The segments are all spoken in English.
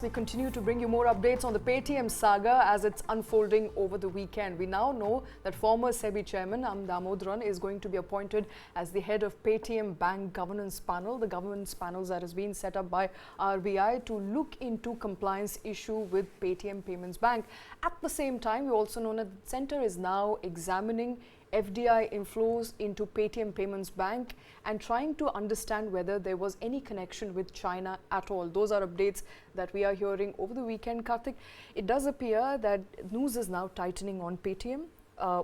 We continue to bring you more updates on the Paytm saga as it's unfolding over the weekend. We now know that former SEBI chairman M Damodaran is going to be appointed as the head of Paytm Bank governance panel. The governance panel that has been set up by RBI to look into compliance issue with Paytm Payments Bank. At the same time, we also know that the centre is now examining FDI inflows into Paytm Payments Bank and trying to understand whether there was any connection with China at all. Those are updates that we are hearing over the weekend, Kartik. It does appear that news is now tightening on Paytm.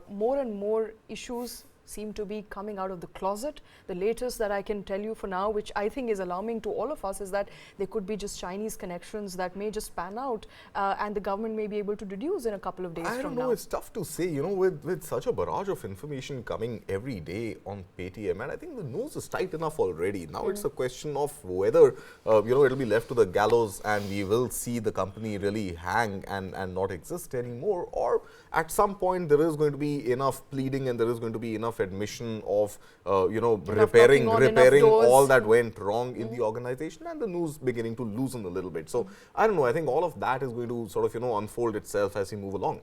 More and more issues seem to be coming out of the closet. The latest that I can tell you for now, which I think is alarming to all of us, is that there could be just Chinese connections that may just pan out and the government may be able to deduce in a couple of days from now. I don't know, it's tough to say, you know, with such a barrage of information coming every day on Paytm, and I think the news is tight enough already. Now it's a question of whether, it'll be left to the gallows and we will see the company really hang and not exist anymore, or at some point there is going to be enough pleading and there is going to be enough admission of repairing all that went wrong in the organization and the news beginning to loosen a little bit. So I don't know, I think all of that is going to sort of unfold itself as we move along.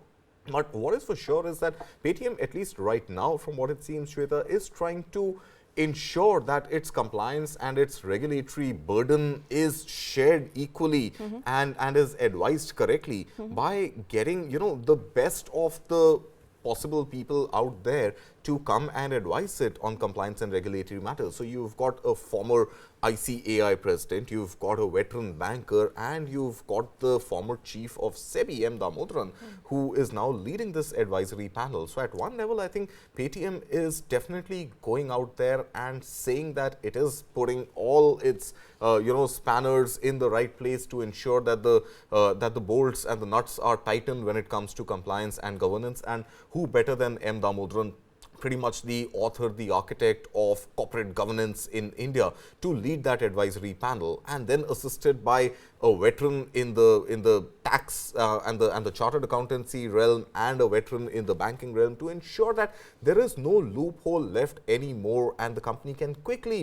But what is for sure is that Paytm, at least right now from what it seems, Shweta, is trying to ensure that its compliance and its regulatory burden is shared equally and is advised correctly by getting the best of the possible people out there to come and advise it on compliance and regulatory matters. So you've got a former ICAI president, you've got a veteran banker, and you've got the former chief of SEBI, M Damodaran, who is now leading this advisory panel. So at one level, I think Paytm is definitely going out there and saying that it is putting all its spanners in the right place to ensure that the bolts and the nuts are tightened when it comes to compliance and governance. And who better than M Damodaran, pretty much the author, the architect of corporate governance in India, to lead that advisory panel, and then assisted by a veteran in the tax and the chartered accountancy realm and a veteran in the banking realm to ensure that there is no loophole left anymore and the company can quickly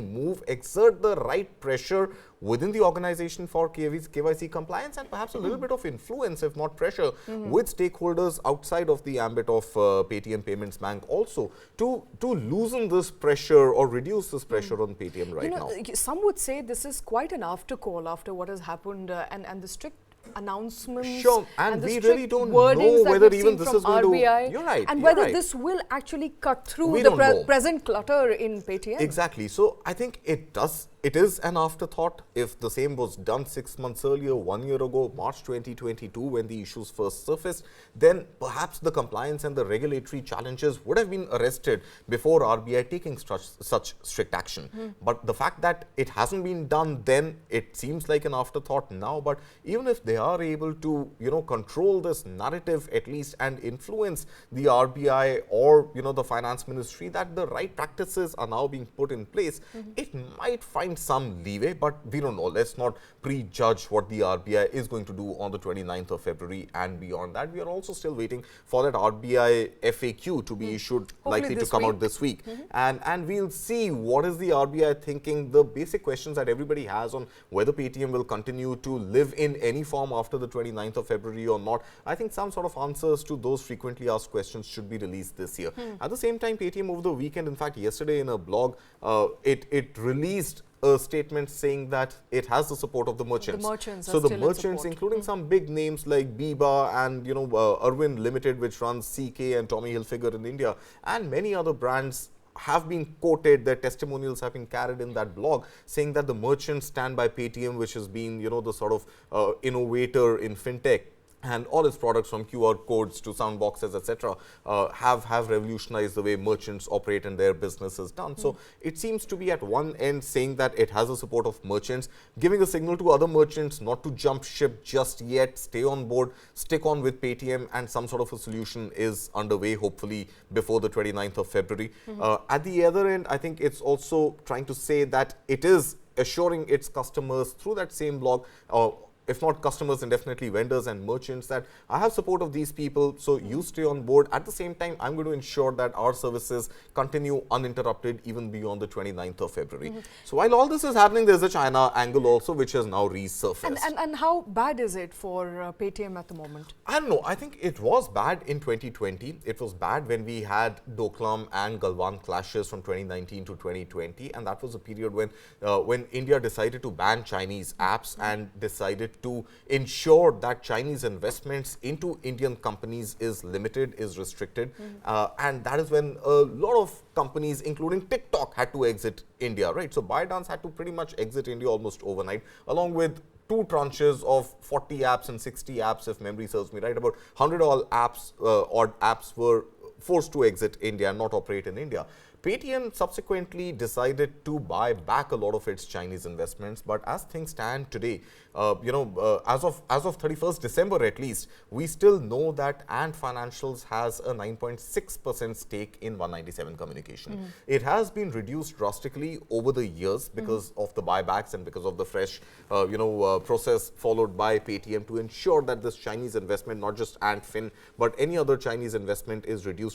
exert the right pressure within the organization for KYC compliance and perhaps a little bit of influence, if not pressure, with stakeholders outside of the ambit of Paytm Payments Bank also to loosen this pressure or reduce this pressure on Paytm right now. Some would say this is quite an aftercall after what has happened and the strict announcements. Sure, and we really don't know whether even this is going RBI, to... You're right. And whether this will actually cut through the present clutter in Paytm. Exactly. So I think it does. It is an afterthought. If the same was done 6 months earlier, 1 year ago, March 2022, when the issues first surfaced, then perhaps the compliance and the regulatory challenges would have been arrested before RBI taking such strict action. But the fact that it hasn't been done then, it seems like an afterthought now. But even if they are able to, control this narrative at least and influence the RBI or, the finance ministry that the right practices are now being put in place, it might find some leeway, but we don't know. Let's not prejudge what the RBI is going to do on the 29th of February and beyond that. We are also still waiting for that RBI FAQ to be issued, likely to come out this week. And we'll see what is the RBI thinking, the basic questions that everybody has on whether Paytm will continue to live in any form after the 29th of February or not. I think some sort of answers to those frequently asked questions should be released this year. At the same time, Paytm over the weekend, in fact, yesterday in a blog, it released a statement saying that it has the support of the merchants. So the merchants, including some big names like Biba and Irwin Limited, which runs CK and Tommy Hilfiger in India, and many other brands have been quoted. Their testimonials have been carried in that blog, saying that the merchants stand by Paytm, which has been the sort of innovator in fintech. And all its products, from QR codes to sound boxes, etc., have revolutionized the way merchants operate and their business is done. So it seems to be at one end saying that it has the support of merchants, giving a signal to other merchants not to jump ship just yet, stay on board, stick on with Paytm, and some sort of a solution is underway, hopefully before the 29th of February. At the other end, I think it's also trying to say that it is assuring its customers through that same blog if not customers, then definitely vendors and merchants, that I have support of these people, so you stay on board. At the same time, I'm going to ensure that our services continue uninterrupted even beyond the 29th of February. So while all this is happening, there's a China angle also, which has now resurfaced. And how bad is it for Paytm at the moment? I don't know. I think it was bad in 2020. It was bad when we had Doklam and Galwan clashes from 2019 to 2020, and that was a period when India decided to ban Chinese apps and decided to ensure that Chinese investments into Indian companies is limited, is restricted, and that is when a lot of companies, including TikTok, had to exit India, right? So ByteDance had to pretty much exit India almost overnight, along with 2 tranches of 40 apps and 60 apps, if memory serves me right. About 100 odd apps were forced to exit India and not operate in India. Paytm subsequently decided to buy back a lot of its Chinese investments, but as things stand today, as of 31st December at least, we still know that Ant Financials has a 9.6% stake in 197 Communication. It has been reduced drastically over the years because of the buybacks and because of the fresh, process followed by Paytm to ensure that this Chinese investment, not just Antfin, but any other Chinese investment, is reduced.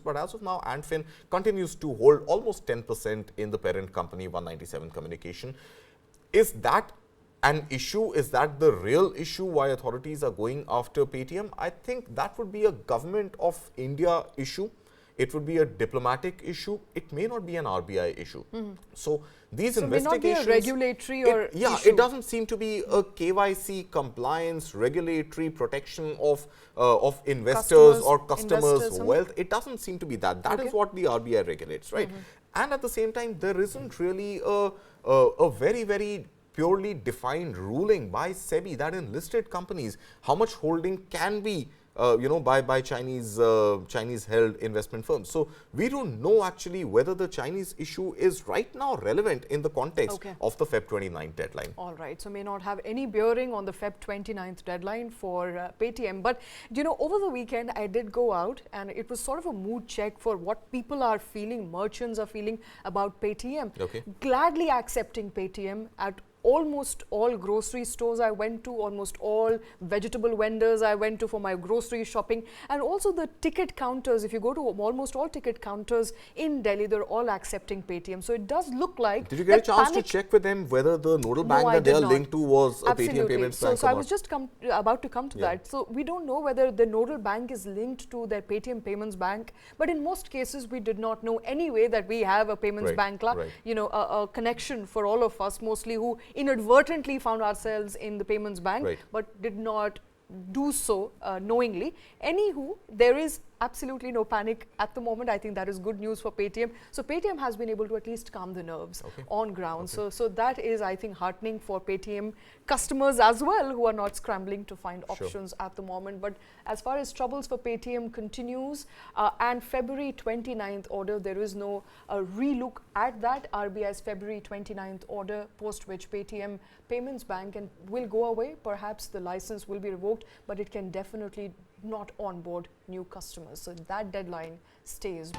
But as of now, Antfin continues to hold almost 10% in the parent company 197 Communication. Is that an issue? Is that the real issue why authorities are going after Paytm? I think that would be a government of India issue. It would be a diplomatic issue. It may not be an RBI issue. So these investigations may not be a regulatory issue. It doesn't seem to be a KYC compliance, regulatory protection of investors or customers' wealth. It doesn't seem to be that. That is what the RBI regulates, right? And at the same time, there isn't really a very, very purely defined ruling by SEBI that in listed companies, how much holding can be by Chinese held investment firms. So we don't know actually whether the Chinese issue is right now relevant in the context of the Feb 29th deadline. All right. So may not have any bearing on the Feb 29th deadline for Paytm. But over the weekend I did go out and it was sort of a mood check for what people are feeling, merchants are feeling about Paytm. Gladly accepting Paytm at almost all grocery stores I went to, almost all vegetable vendors I went to for my grocery shopping, and also the ticket counters. If you go to almost all ticket counters in Delhi, they're all accepting Paytm. So it does look like. Did you get a chance to check with them whether the nodal bank that they are linked to was a Paytm Payments Bank? So I was just about to come to that. So we don't know whether the nodal bank is linked to their Paytm Payments Bank, but in most cases we did not know anyway that we have a payments bank, a connection for all of us, mostly who inadvertently found ourselves in the payments bank, but did not do so knowingly. Anywho, there is absolutely no panic at the moment. I think that is good news for Paytm. So Paytm has been able to at least calm the nerves on ground. So that is, I think, heartening for Paytm customers as well, who are not scrambling to find options at the moment. But as far as troubles for Paytm continues, and February 29th order, there is no relook at that. RBI's February 29th order, post which Paytm Payments Bank will go away. Perhaps the license will be revoked, but it can definitely not onboard new customers. So that deadline stays.